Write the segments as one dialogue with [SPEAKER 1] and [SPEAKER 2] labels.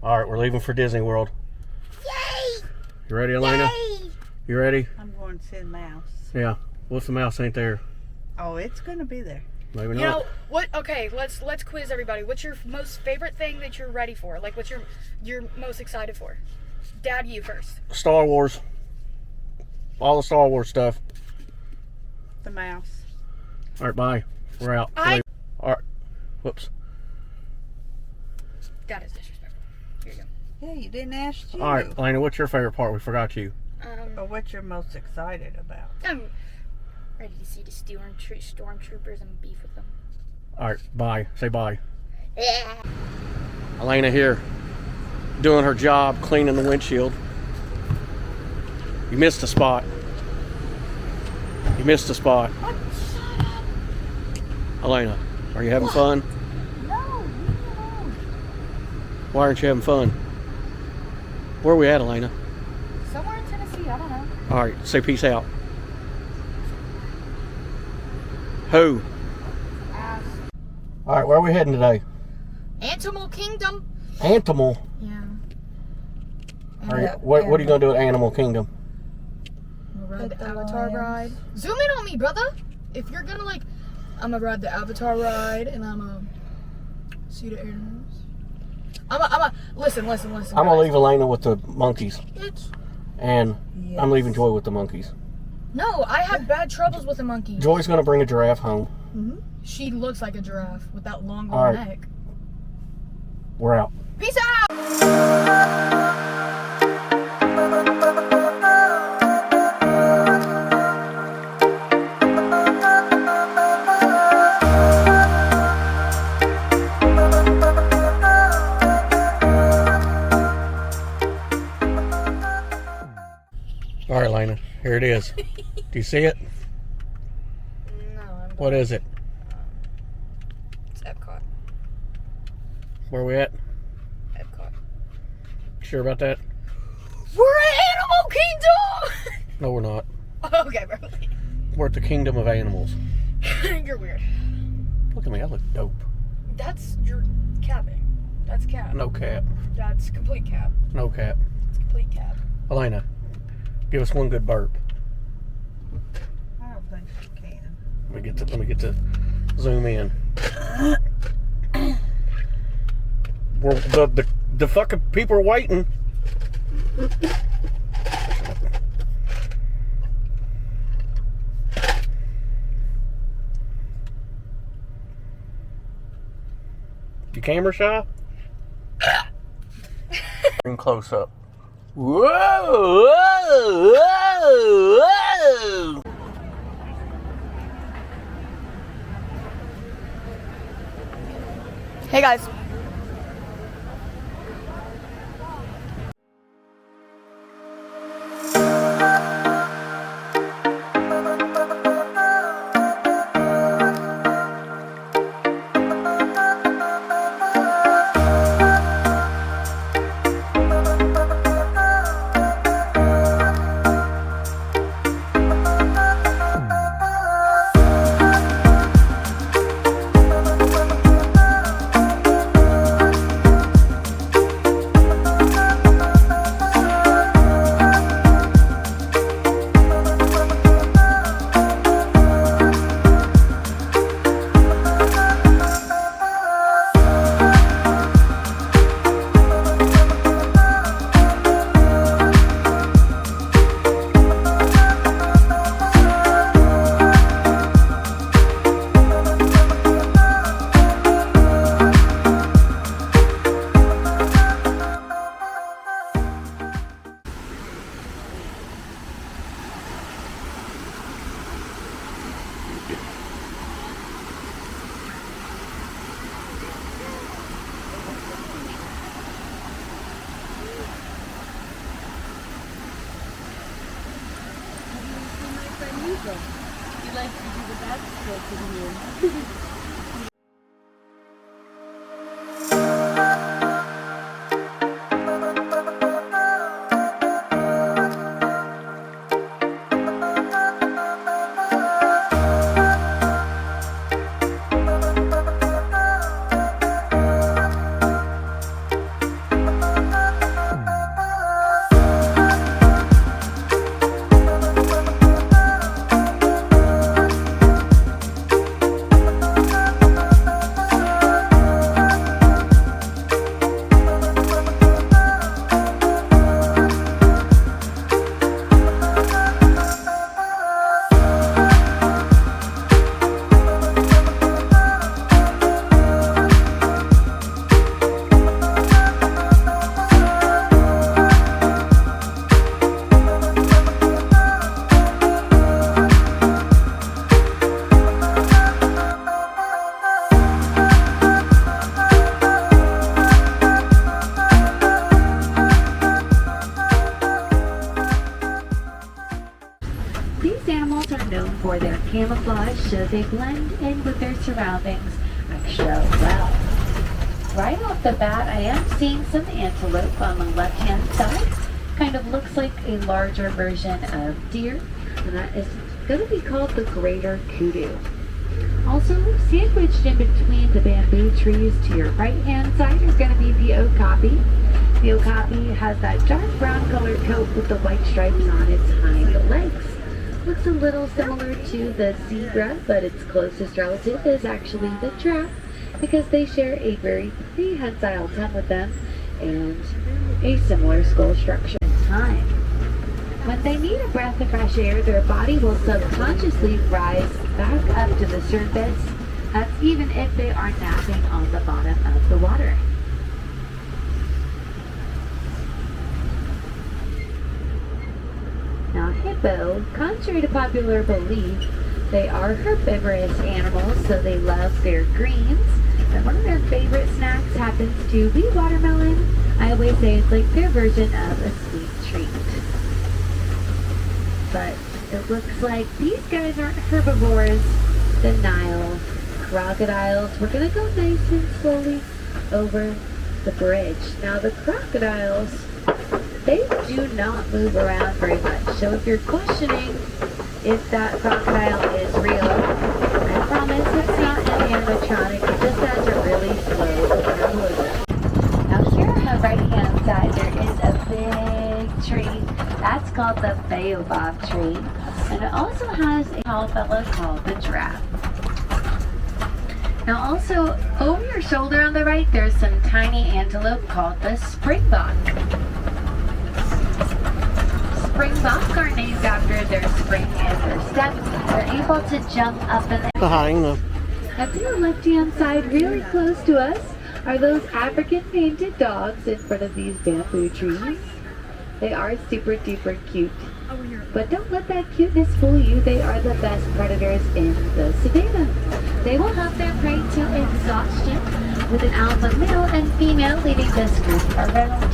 [SPEAKER 1] All right, we're leaving for Disney World.
[SPEAKER 2] Yay!
[SPEAKER 1] You ready, Elena?
[SPEAKER 2] Yay!
[SPEAKER 1] You ready?
[SPEAKER 3] I'm going to see the mouse.
[SPEAKER 1] Yeah. What's the mouse ain't there?
[SPEAKER 3] Oh, it's going to be there.
[SPEAKER 1] Maybe not.
[SPEAKER 4] You know what? Okay, let's quiz everybody. What's your most favorite thing that you're ready for? Like, what's you're most excited for? Dad, you first.
[SPEAKER 1] Star Wars. All the Star Wars stuff.
[SPEAKER 3] The mouse.
[SPEAKER 1] All right, bye. We're out. All right. Whoops.
[SPEAKER 4] That is disrespectful. Here you go.
[SPEAKER 3] Yeah, you didn't ask you.
[SPEAKER 1] All right, Elena, what's your favorite part? We forgot you.
[SPEAKER 3] Or what you're most excited about.
[SPEAKER 4] I'm ready to see the stormtroopers and beef with them.
[SPEAKER 1] All right, bye. Say bye.
[SPEAKER 4] Yeah.
[SPEAKER 1] Elena here, doing her job, cleaning the windshield. You missed a spot. You missed a spot. Elena, are you having fun?
[SPEAKER 3] No, leave me alone.
[SPEAKER 1] Why aren't you having fun? Where are we at, Elena?
[SPEAKER 4] Somewhere in Tennessee, I don't know.
[SPEAKER 1] All right, say peace out. Who? All right, where are we heading today?
[SPEAKER 4] Animal Kingdom.
[SPEAKER 1] Animal.
[SPEAKER 4] Yeah.
[SPEAKER 1] What are you going to do at Animal Kingdom?
[SPEAKER 4] We'll ride the Avatar ride. Zoom in on me, brother. If you're gonna I'm gonna ride the Avatar ride, and I'm gonna see the animals. Listen.
[SPEAKER 1] I'm going to leave Elena with the monkeys.
[SPEAKER 4] It's
[SPEAKER 1] And
[SPEAKER 3] Yes.
[SPEAKER 1] I'm leaving Joy with the monkeys.
[SPEAKER 4] no, I had bad troubles with a monkey.
[SPEAKER 1] Joy's going to bring a giraffe home.
[SPEAKER 4] She looks like a giraffe with that long
[SPEAKER 1] All right.
[SPEAKER 4] neck.
[SPEAKER 1] We're out.
[SPEAKER 4] Peace out.
[SPEAKER 1] All right, Elena, here it is. Do you see it?
[SPEAKER 4] No,
[SPEAKER 1] What is it?
[SPEAKER 4] it's Epcot.
[SPEAKER 1] Where are we at?
[SPEAKER 4] Epcot.
[SPEAKER 1] Sure about that?
[SPEAKER 4] We're at Animal Kingdom.
[SPEAKER 1] No, we're not.
[SPEAKER 4] Okay, bro.
[SPEAKER 1] We're at the Kingdom of Animals.
[SPEAKER 4] You're weird.
[SPEAKER 1] Look at me, I look dope.
[SPEAKER 4] That's your capping. That's cap.
[SPEAKER 1] No cap.
[SPEAKER 4] That's complete cap.
[SPEAKER 1] No cap.
[SPEAKER 4] It's complete cap.
[SPEAKER 1] Elena, give us one good burp.
[SPEAKER 3] I don't think you can.
[SPEAKER 1] Let me get to zoom in. The fucking people are waiting. You camera shy? Bring close up. Whoa, whoa, whoa, whoa.
[SPEAKER 4] Hey guys.
[SPEAKER 2] You like to do the backstroke in here.
[SPEAKER 5] camouflage so they blend in with their surroundings extra well. Right off the bat, I am seeing some antelope on the left-hand side. Kind of looks like a larger version of deer, and that is going to be called the greater kudu. Also, sandwiched in between the bamboo trees to your right-hand side is going to be the okapi. The okapi has that dark brown colored coat with the white stripes on its hind legs. Looks a little similar to the zebra, but its closest relative is actually the giraffe, because they share a very prehensile tongue with them and a similar skull structure. Time. When they need a breath of fresh air, their body will subconsciously rise back up to the surface. That's even if they are napping on the bottom of the water. Now, hippo, contrary to popular belief, they are herbivorous animals, so they love their greens. And one of their favorite snacks happens to be watermelon. I always say it's like their version of a sweet treat. But it looks like these guys aren't herbivores. The Nile crocodiles. We're gonna go nice and slowly over the bridge. Now the crocodiles, they do not move around very much. So if you're questioning if that crocodile is real, I promise it's not an animatronic. It just has a really slow movement. Now here on the right hand side there is a big tree. That's called the baobab tree. And it also has a tall fellow called the giraffe. Now also over your shoulder on the right there's some tiny antelope called the springbok. Springbok are named after their spring in their step. They're able to jump up in the
[SPEAKER 1] Behind the
[SPEAKER 5] Up to the left-hand side, really close to us, are those African painted dogs in front of these bamboo trees. They are super duper cute. But don't let that cuteness fool you. They are the best predators in the savannah. They will hunt their prey to exhaustion with an alpha male and female leading this group around.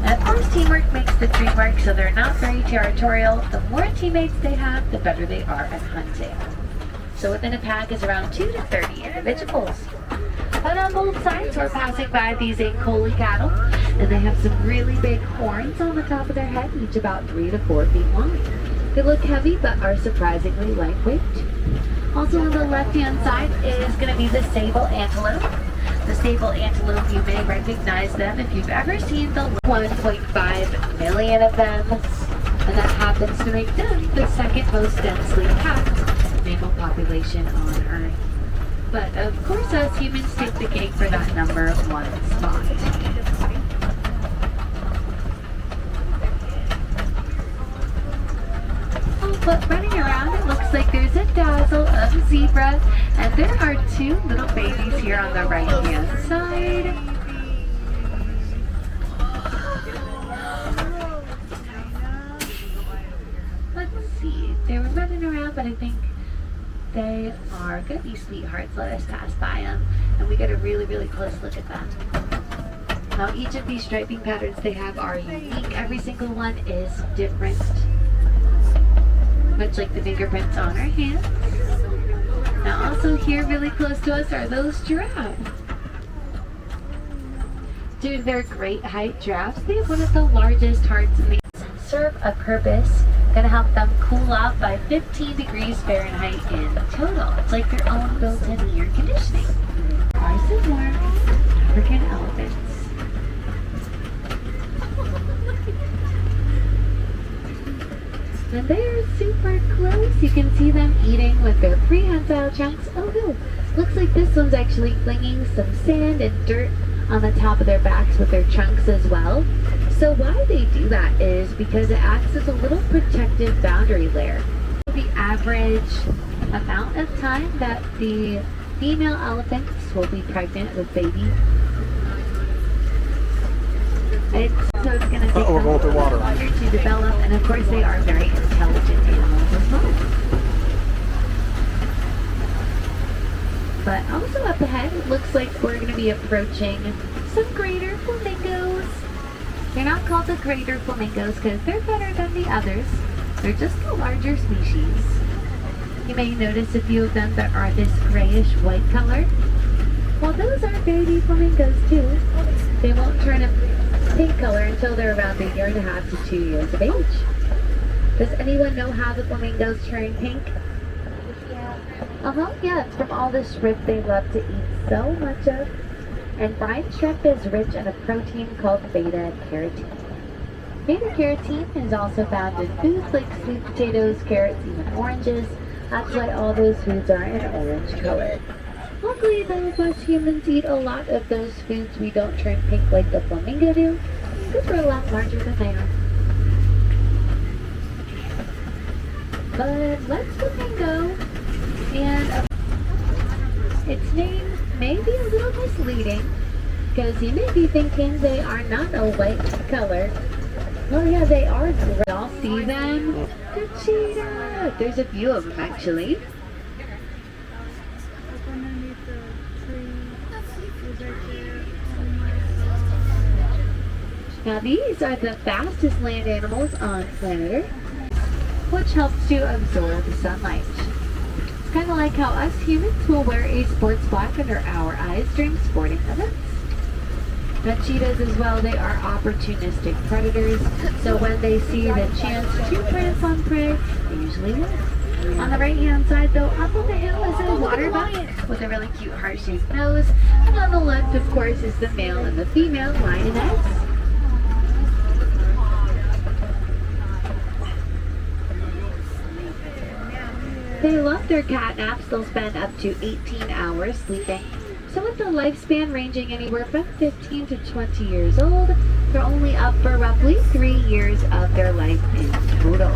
[SPEAKER 5] And of course, teamwork makes the dream work, so they're not very territorial. The more teammates they have, the better they are at hunting. So within a pack is around 2 to 30 individuals. But on both sides, we're passing by these Ankoli cattle, and they have some really big horns on the top of their head, each about 3 to 4 feet long. They look heavy, but are surprisingly lightweight. Also on the left-hand side is going to be the sable antelope. The sable antelope, you may recognize them if you've ever seen the 1.5 million of them, and that happens to make them the second most densely packed mammal population on Earth. But of course, us humans take the cake for that number one spot. Oh, but running around, it looks like there's a dazzle of a zebra, and there are 2 little babies here on the right-hand side. Let's see, they were running around, but I think they are going to be sweethearts. Let us pass by them, and we get a really, really close look at them. Now, each of these striping patterns they have are unique. Every single one is different, much like the fingerprints on our hands. Now, also here, really close to us, are those giraffes. Due to their great height, giraffes, they have one of the largest hearts in the serve a purpose. Gonna help them cool off by 15 degrees Fahrenheit in total. It's like their own built-in air conditioning. Are some more African elephants. And they are super close. You can see them eating with their prehensile chunks. Oh no, looks like this one's actually flinging some sand and dirt on the top of their backs with their trunks as well. So why they do that is because it acts as a little protective boundary layer. The average amount of time that the female elephants will be pregnant with babies. So it's going to take
[SPEAKER 1] we're going through water.
[SPEAKER 5] longer to develop, and of course they are very intelligent animals as well. But also up ahead, it looks like we're going to be approaching some greater flamingos. They're not called the greater flamingos because they're better than the others. They're just a larger species. You may notice a few of them that are this grayish-white color. Well, those are baby flamingos too. They won't turn a pink color until they're around 1.5 to 2 years of age. Does anyone know how the flamingos turn pink? Yeah, it's from all the shrimp they love to eat so much of. And brine shrimp is rich in a protein called beta-carotene. Beta-carotene is also found in foods like sweet potatoes, carrots, even oranges. That's why all those foods are in orange color. Luckily, though, if us humans eat a lot of those foods, we don't turn pink like the flamingo do, because we're a lot larger than they are. But let's flamingo, and its name may be a little misleading, because you may be thinking they are not a white color. Oh yeah, they are gray. Y'all see them? The cheetah! There's a few of them actually. Now these are the fastest land animals on planet Earth, which helps to absorb the sunlight. It's kind of like how us humans will wear a sports block under our eyes during sporting events. Now cheetahs as well, they are opportunistic predators, so when they see the chance to prance on prey, they usually will. On the right hand side though, up on the hill is a water buck with a really cute heart-shaped nose, and on the left of course is the male and the female lioness. They love their cat naps. They'll spend up to 18 hours sleeping. So with the lifespan ranging anywhere from 15 to 20 years old, they're only up for roughly 3 years of their life in total.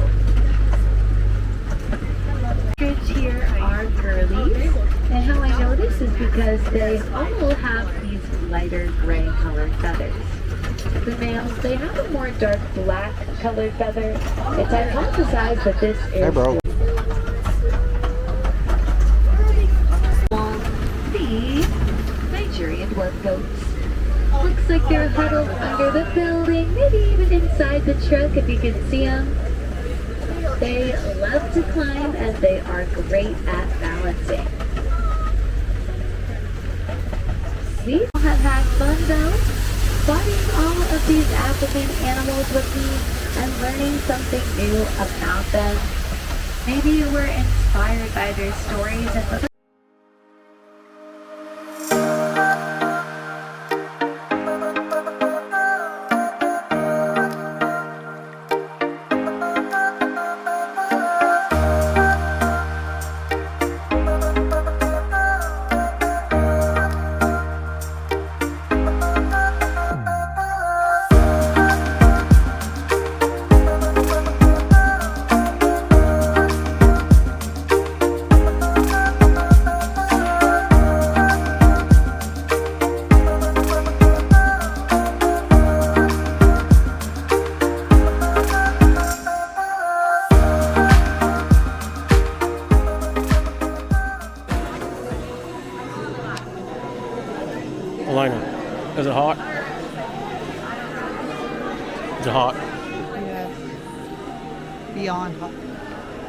[SPEAKER 5] Here are girlies, and how I know this is because they all have these lighter gray colored feathers. The males, they have a more dark black colored feather. It's hypothesized that this is
[SPEAKER 1] Hey, bro.
[SPEAKER 5] Nigerian dwarf goats. Looks like they're huddled under the building, maybe even inside the truck if you can see them. They love to climb and they are great at balancing. We have had fun though, spotting all of these African animals with me and learning something new about them. Maybe you were inspired by their stories and
[SPEAKER 1] Elena, is it hot? Is it hot?
[SPEAKER 3] Yes. Beyond hot.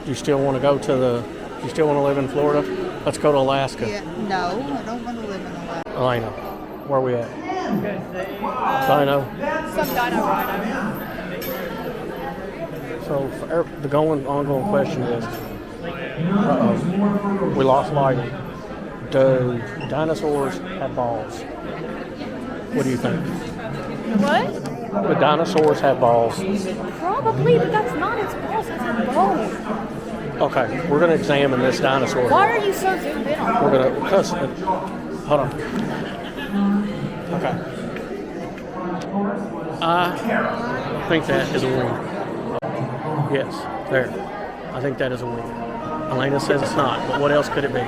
[SPEAKER 1] Do you still want to go to the? Do you still want to live in Florida? Let's go to Alaska.
[SPEAKER 3] Yeah. No, I don't want to live in Alaska.
[SPEAKER 1] Elena, where are we at? Dino.
[SPEAKER 2] Some dino rhino.
[SPEAKER 1] So the ongoing question is, we lost lighting. Do dinosaurs have balls? What do you think?
[SPEAKER 2] What?
[SPEAKER 1] Do dinosaurs have balls?
[SPEAKER 2] Probably, but that's not its balls, it's its bones.
[SPEAKER 1] Okay, we're going to examine this dinosaur.
[SPEAKER 2] Why are you so zoomed in on
[SPEAKER 1] We're going to, because, hold on. Okay. I think that is a wing. Yes, there. I think that is a wing. Elena says it's not, but what else could it be?